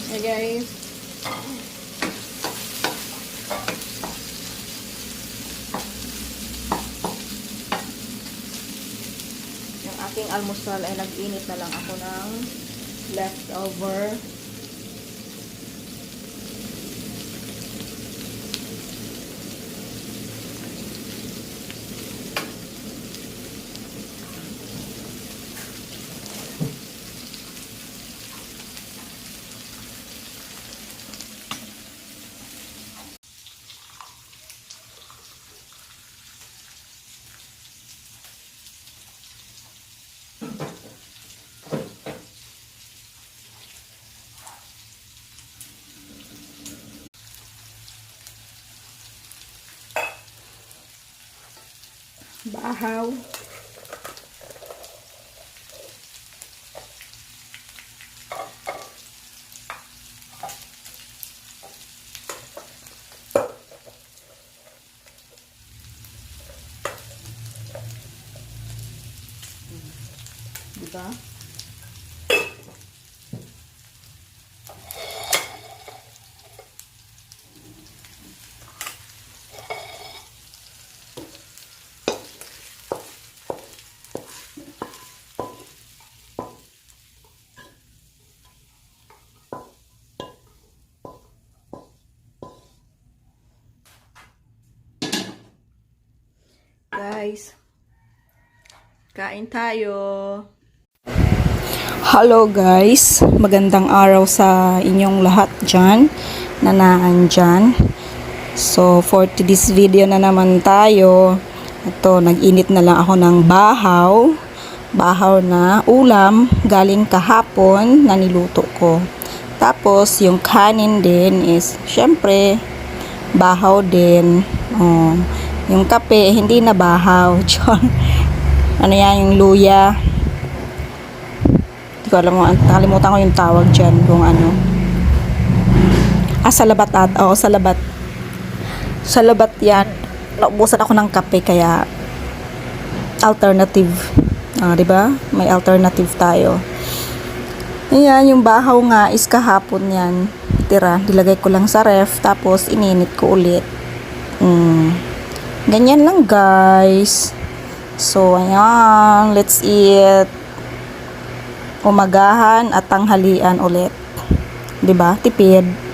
Hey guys. Yung aking almusal ay nag-init na lang ako ng leftover. Bahaw. Diba? Guys, kain tayo. Hello guys, magandang araw sa inyong lahat dyan na naandyan. So for today's video na naman tayo. Ito, nag-init na lang ako ng bahaw na ulam galing kahapon na niluto ko. Tapos yung kanin din is syempre bahaw din. Oh, yung kape hindi na bahaw. Ano yan, yung luya. Hindi ko alam, nakalimutan ko yung tawag dyan kung ano. Salabat oo, salabat. Salabat yan. Naubusan ako ng kape kaya alternative. Diba? May alternative tayo. Ayan, yung bahaw nga is kahapon yan. Tira, dilagay ko lang sa ref tapos ininit ko ulit. Ganyan lang guys. So, ayan. Let's eat. Umagahan at tanghalian ulit. 'Di ba? Tipid.